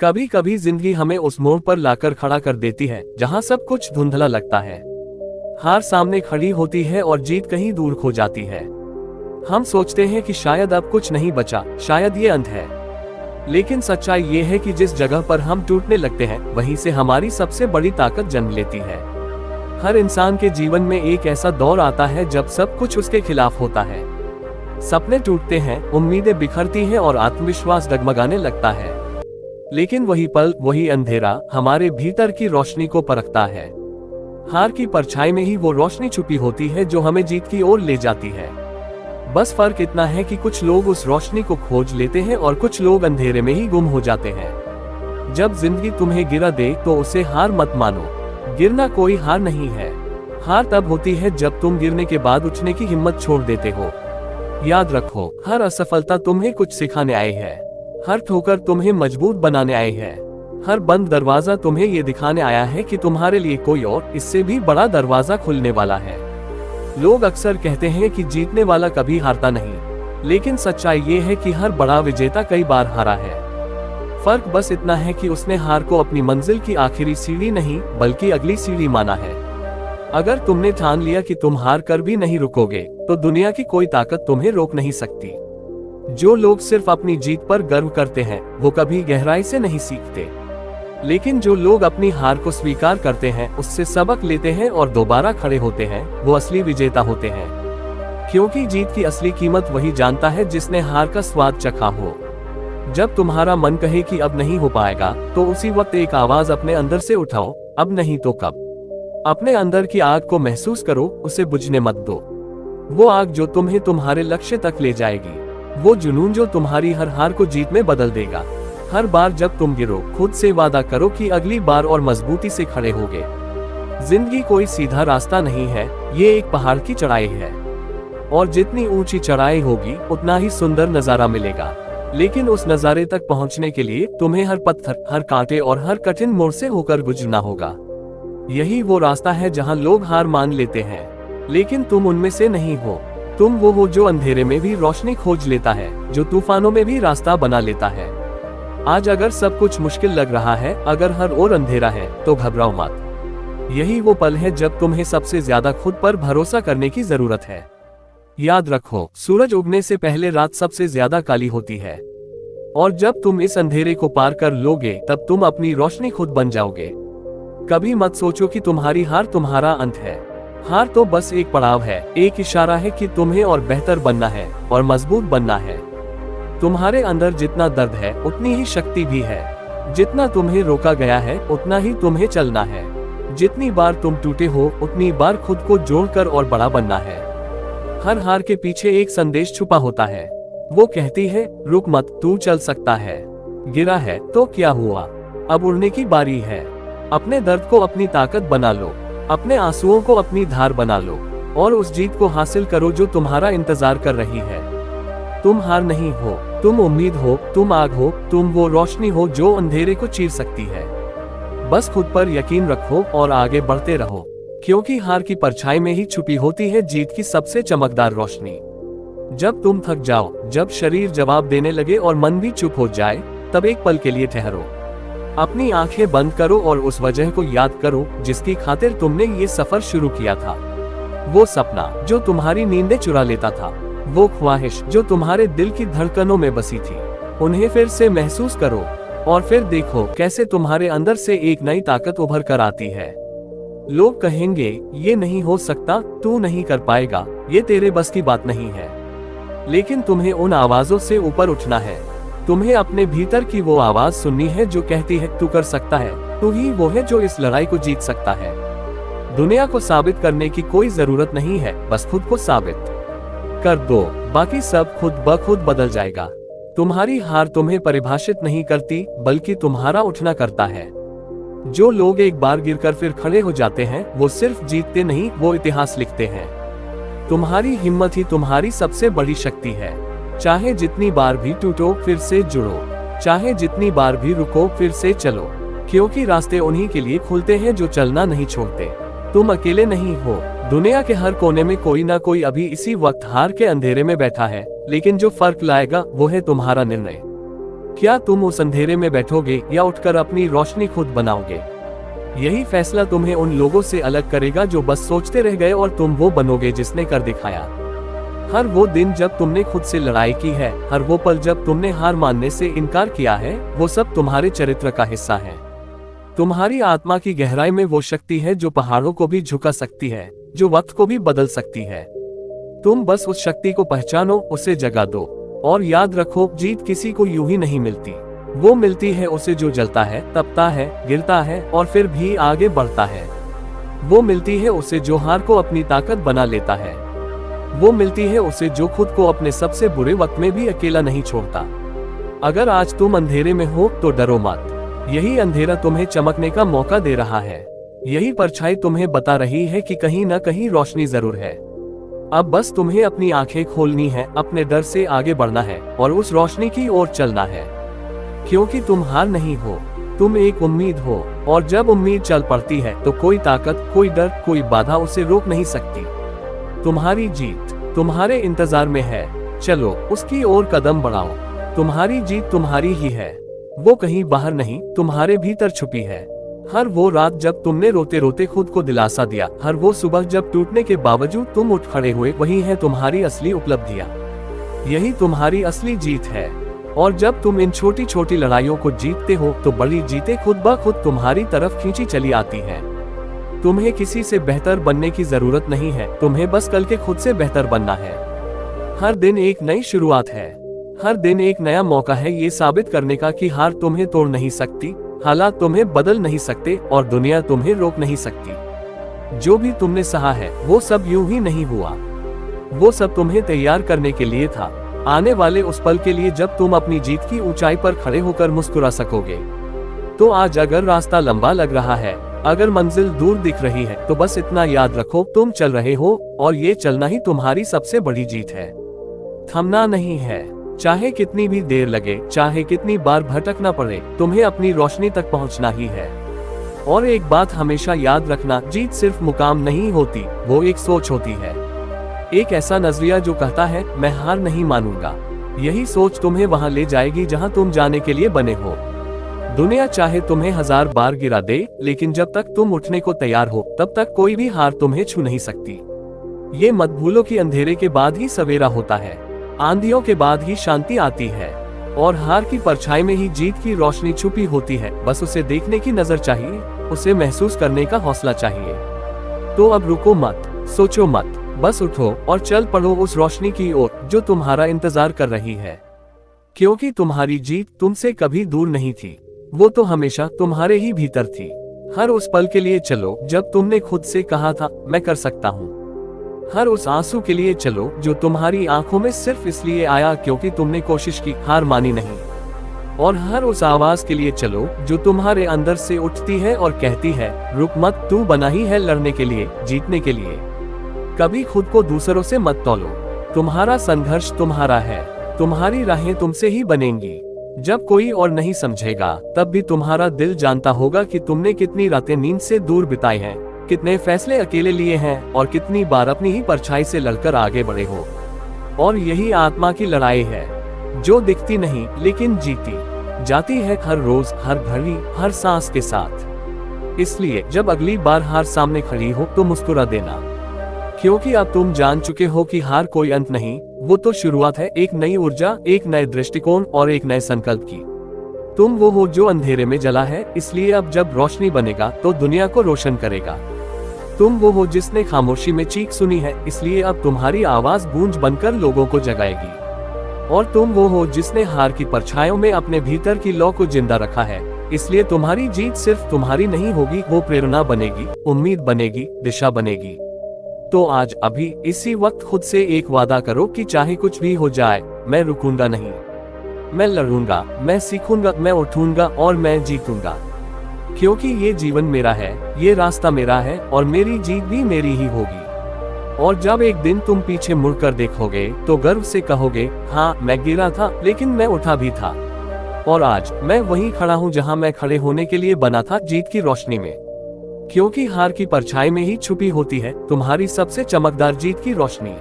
कभी कभी जिंदगी हमें उस मोड़ पर लाकर खड़ा कर देती है जहां सब कुछ धुंधला लगता है। हार सामने खड़ी होती है और जीत कहीं दूर खो जाती है। हम सोचते हैं कि शायद अब कुछ नहीं बचा, शायद ये अंत है। लेकिन सच्चाई ये है कि जिस जगह पर हम टूटने लगते हैं वहीं से हमारी सबसे बड़ी ताकत जन्म लेती है। हर इंसान के जीवन में एक ऐसा दौर आता है जब सब कुछ उसके खिलाफ होता है। सपने टूटते हैं, उम्मीदें बिखरती हैं और आत्मविश्वास डगमगाने लगता है। लेकिन वही पल, वही अंधेरा हमारे भीतर की रोशनी को परखता है। हार की परछाई में ही वो रोशनी छुपी होती है जो हमें जीत की ओर ले जाती है। बस फर्क इतना है कि कुछ लोग उस रोशनी को खोज लेते हैं और कुछ लोग अंधेरे में ही गुम हो जाते हैं। जब जिंदगी तुम्हें गिरा दे तो उसे हार मत मानो। गिरना कोई हार नहीं है। हार तब होती है जब तुम गिरने के बाद उठने की हिम्मत छोड़ देते हो। याद रखो, हर असफलता तुम्हें कुछ सिखाने आई है। हर ठोकर तुम्हें मजबूत बनाने आई है। हर बंद दरवाजा तुम्हें ये दिखाने आया है कि तुम्हारे लिए कोई और इससे भी बड़ा दरवाजा खुलने वाला है। लोग अक्सर कहते हैं कि जीतने वाला कभी हारता नहीं, लेकिन सच्चाई ये है कि हर बड़ा विजेता कई बार हारा है। फर्क बस इतना है कि उसने हार को अपनी मंजिल की आखिरी सीढ़ी नहीं बल्कि अगली सीढ़ी माना है। अगर तुमने ठान लिया कि तुम हार कर भी नहीं रुकोगे तो दुनिया की कोई ताकत तुम्हें रोक नहीं सकती। जो लोग सिर्फ अपनी जीत पर गर्व करते हैं वो कभी गहराई से नहीं सीखते, लेकिन जो लोग अपनी हार को स्वीकार करते हैं, उससे सबक लेते हैं और दोबारा खड़े होते हैं, वो असली विजेता होते हैं। क्योंकि जीत की असली कीमत वही जानता है जिसने हार का स्वाद चखा हो। जब तुम्हारा मन कहे कि अब नहीं हो पाएगा तो उसी वक्त एक आवाज अपने अंदर से उठाओ, अब नहीं तो कब। अपने अंदर की आग को महसूस करो, उसे बुझने मत दो। वो आग जो तुम्हें तुम्हारे लक्ष्य तक ले जाएगी, वो जुनून जो तुम्हारी हर हार को जीत में बदल देगा। हर बार जब तुम गिरो, खुद से वादा करो कि अगली बार और मजबूती से खड़े होगे। जिंदगी कोई सीधा रास्ता नहीं है, ये एक पहाड़ की चढ़ाई है। और जितनी ऊंची चढ़ाई होगी उतना ही सुंदर नजारा मिलेगा। लेकिन उस नजारे तक पहुंचने के लिए तुम्हें हर पत्थर, हर कांटे और हर कठिन मोड़ से होकर गुजरना होगा। यही वो रास्ता है जहां लोग हार मान लेते हैं, लेकिन तुम उनमें से नहीं हो। तुम वो हो जो अंधेरे में भी रोशनी खोज लेता है, जो तूफानों में भी रास्ता बना लेता है। आज अगर सब कुछ मुश्किल लग रहा है, अगर हर ओर अंधेरा है, तो घबराओ मत। यही वो पल है जब तुम्हें सबसे ज्यादा खुद पर भरोसा करने की जरूरत है। याद रखो, सूरज उगने से पहले रात सबसे ज्यादा काली होती है। और जब तुम इस अंधेरे को पार कर लोगे तब तुम अपनी रोशनी खुद बन जाओगे। कभी मत सोचो कि तुम्हारी हार तुम्हारा अंत है। हार तो बस एक पड़ाव है, एक इशारा है कि तुम्हें और बेहतर बनना है और मजबूत बनना है। तुम्हारे अंदर जितना दर्द है उतनी ही शक्ति भी है। जितना तुम्हें रोका गया है उतना ही तुम्हें चलना है। जितनी बार तुम टूटे हो उतनी बार खुद को जोड़कर और बड़ा बनना है। हर हार के पीछे एक संदेश छुपा होता है। वो कहती है, रुक मत, तू चल सकता है। गिरा है तो क्या हुआ, अब उड़ने की बारी है। अपने दर्द को अपनी ताकत बना लो, अपने आंसुओं को अपनी धार बना लो और उस जीत को हासिल करो जो तुम्हारा इंतजार कर रही है। तुम हार नहीं हो, तुम उम्मीद हो, तुम आग हो, तुम वो रोशनी हो जो अंधेरे को चीर सकती है। बस खुद पर यकीन रखो और आगे बढ़ते रहो, क्योंकि हार की परछाई में ही छुपी होती है जीत की सबसे चमकदार रोशनी। जब तुम थक जाओ, जब शरीर जवाब देने लगे और मन भी चुप हो जाए, तब एक पल के लिए ठहरो। अपनी आंखें बंद करो और उस वजह को याद करो जिसकी खातिर तुमने ये सफर शुरू किया था। वो सपना जो तुम्हारी नींदें चुरा लेता था, वो ख्वाहिश जो तुम्हारे दिल की धड़कनों में बसी थी, उन्हें फिर से महसूस करो और फिर देखो कैसे तुम्हारे अंदर से एक नई ताकत उभर कर आती है। लोग कहेंगे, ये नहीं हो सकता, तू नहीं कर पाएगा, ये तेरे बस की बात नहीं है। लेकिन तुम्हें उन आवाजों से ऊपर उठना है। तुम्हें अपने भीतर की वो आवाज सुननी है जो कहती है, तू कर सकता है, तू ही वो है जो इस लड़ाई को जीत सकता है। दुनिया को साबित करने की कोई जरूरत नहीं है, बस खुद को साबित कर दो, बाकी सब खुद ब खुद बदल जाएगा। तुम्हारी हार तुम्हें परिभाषित नहीं करती, बल्कि तुम्हारा उठना करता है। जो लोग एक बार गिरकर फिर खड़े हो जाते हैं, वो सिर्फ जीतते नहीं, वो इतिहास लिखते हैं। तुम्हारी हिम्मत ही तुम्हारी सबसे बड़ी शक्ति है। चाहे जितनी बार भी टूटो फिर से जुड़ो, चाहे जितनी बार भी रुको फिर से चलो, क्योंकि रास्ते उन्हीं के लिए खुलते हैं जो चलना नहीं छोड़ते। तुम अकेले नहीं हो। दुनिया के हर कोने में कोई ना कोई अभी इसी वक्त हार के अंधेरे में बैठा है, लेकिन जो फर्क लाएगा वो है तुम्हारा निर्णय। क्या तुम उस अंधेरे में बैठोगे या उठकर अपनी रोशनी खुद बनाओगे? यही फैसला तुम्हें उन लोगों से अलग करेगा जो बस सोचते रह गए और तुम वो बनोगे जिसने कर दिखाया। हर वो दिन जब तुमने खुद से लड़ाई की है, हर वो पल जब तुमने हार मानने से इनकार किया है, वो सब तुम्हारे चरित्र का हिस्सा है। तुम्हारी आत्मा की गहराई में वो शक्ति है जो पहाड़ों को भी झुका सकती है, जो वक्त को भी बदल सकती है। तुम बस उस शक्ति को पहचानो, उसे जगा दो और याद रखो, जीत किसी को यूं ही नहीं मिलती। वो मिलती है उसे जो जलता है, तपता है, गिरता है और फिर भी आगे बढ़ता है। वो मिलती है उसे जो हार को अपनी ताकत बना लेता है। वो मिलती है उसे जो खुद को अपने सबसे बुरे वक्त में भी अकेला नहीं छोड़ता। अगर आज तुम अंधेरे में हो तो डरो मत। यही अंधेरा तुम्हें चमकने का मौका दे रहा है। यही परछाई तुम्हें बता रही है कि कहीं न कहीं रोशनी जरूर है। अब बस तुम्हें अपनी आंखें खोलनी है, अपने डर से आगे बढ़ना है और उस रोशनी की ओर चलना है। क्योंकि तुम हार नहीं हो, तुम एक उम्मीद हो, और जब उम्मीद चल पड़ती है तो कोई ताकत, कोई डर, कोई बाधा उसे रोक नहीं सकती। तुम्हारी जीत तुम्हारे इंतजार में है, चलो उसकी ओर कदम बढ़ाओ। तुम्हारी जीत तुम्हारी ही है, वो कहीं बाहर नहीं, तुम्हारे भीतर छुपी है। हर वो रात जब तुमने रोते रोते खुद को दिलासा दिया, हर वो सुबह जब टूटने के बावजूद तुम उठ खड़े हुए, वही है तुम्हारी असली उपलब्धियां। यही तुम्हारी असली जीत है। और जब तुम इन छोटी छोटी लड़ाइयों को जीतते हो तो बड़ी जीतें खुद ब खुद तुम्हारी तरफ खींची चली आती हैं। तुम्हें किसी से बेहतर बनने की जरूरत नहीं है, तुम्हें बस कल के खुद से बेहतर बनना है। हर दिन एक नई शुरुआत है, हर दिन एक नया मौका है ये साबित करने का कि हार तुम्हें तोड़ नहीं सकती, हालात तुम्हें बदल नहीं सकते और दुनिया तुम्हें रोक नहीं सकती। जो भी तुमने सहा है वो सब यूं ही नहीं हुआ, वो सब तुम्हें तैयार करने के लिए था, आने वाले उस पल के लिए जब तुम अपनी जीत की ऊंचाई पर खड़े होकर मुस्कुरा सकोगे। तो आज अगर रास्ता लंबा लग रहा है, अगर मंजिल दूर दिख रही है, तो बस इतना याद रखो, तुम चल रहे हो और ये चलना ही तुम्हारी सबसे बड़ी जीत है। थमना नहीं है, चाहे कितनी भी देर लगे, चाहे कितनी बार भटकना पड़े, तुम्हें अपनी रोशनी तक पहुंचना ही है। और एक बात हमेशा याद रखना, जीत सिर्फ मुकाम नहीं होती, वो एक सोच होती है। एक ऐसा नजरिया जो कहता है मैं हार नहीं मानूंगा। यही सोच तुम्हें वहां ले जाएगी जहां तुम जाने के लिए बने हो। दुनिया चाहे तुम्हें 1000 बार गिरा दे, लेकिन जब तक तुम उठने को तैयार हो तब तक कोई भी हार तुम्हें छू नहीं सकती। ये मत भूलो कि अंधेरे के बाद ही सवेरा होता है, आंधियों के बाद ही शांति आती है और हार की परछाई में ही जीत की रोशनी छुपी होती है। बस उसे देखने की नजर चाहिए, उसे महसूस करने का हौसला चाहिए। तो अब रुको मत, सोचो मत, बस उठो और चल पड़ो उस रोशनी की ओर जो तुम्हारा इंतजार कर रही है। क्योंकि तुम्हारी जीत तुमसे कभी दूर नहीं थी, वो तो हमेशा तुम्हारे ही भीतर थी। हर उस पल के लिए चलो जब तुमने खुद से कहा था मैं कर सकता हूँ। हर उस आंसू के लिए चलो जो तुम्हारी आंखों में सिर्फ इसलिए आया क्योंकि तुमने कोशिश की, हार मानी नहीं। और हर उस आवाज के लिए चलो जो तुम्हारे अंदर से उठती है और कहती है रुक मत, तू बना ही है लड़ने के लिए, जीतने के लिए। कभी खुद को दूसरों से मत तौलो, तुम्हारा संघर्ष तुम्हारा है, तुम्हारी राहें तुमसे ही बनेंगी। जब कोई और नहीं समझेगा तब भी तुम्हारा दिल जानता होगा कि तुमने कितनी रातें नींद से दूर बिताई हैं, कितने फैसले अकेले लिए हैं और कितनी बार अपनी ही परछाई से लड़कर आगे बढ़े हो। और यही आत्मा की लड़ाई है जो दिखती नहीं लेकिन जीती जाती है, हर रोज, हर घड़ी, हर सांस के साथ। इसलिए जब अगली बार हार सामने खड़ी हो तो मुस्कुरा देना, क्योंकि अब तुम जान चुके हो कि हार कोई अंत नहीं, वो तो शुरुआत है एक नई ऊर्जा, एक नए दृष्टिकोण और एक नए संकल्प की। तुम वो हो जो अंधेरे में जला है, इसलिए अब जब रोशनी बनेगा तो दुनिया को रोशन करेगा। तुम वो हो जिसने खामोशी में चीख सुनी है, इसलिए अब तुम्हारी आवाज गूंज बनकर लोगों को जगाएगी। और तुम वो हो जिसने हार की परछाइयों में अपने भीतर की लौ को जिंदा रखा है, इसलिए तुम्हारी जीत सिर्फ तुम्हारी नहीं होगी, वो प्रेरणा बनेगी, उम्मीद बनेगी, दिशा बनेगी। तो आज अभी इसी वक्त खुद से एक वादा करो कि चाहे कुछ भी हो जाए, मैं रुकूंगा नहीं, मैं लड़ूंगा, मैं सीखूंगा, मैं उठूंगा और मैं जीतूंगा। क्योंकि ये जीवन मेरा है, ये रास्ता मेरा है और मेरी जीत भी मेरी ही होगी। और जब एक दिन तुम पीछे मुड़कर देखोगे तो गर्व से कहोगे हाँ, मैं गिरा था लेकिन मैं उठा भी था। और आज मैं वहीं खड़ा हूँ जहाँ मैं खड़े होने के लिए बना था, जीत की रोशनी में। क्योंकि हार की परछाई में ही छुपी होती है तुम्हारी सबसे चमकदार जीत की रोशनी।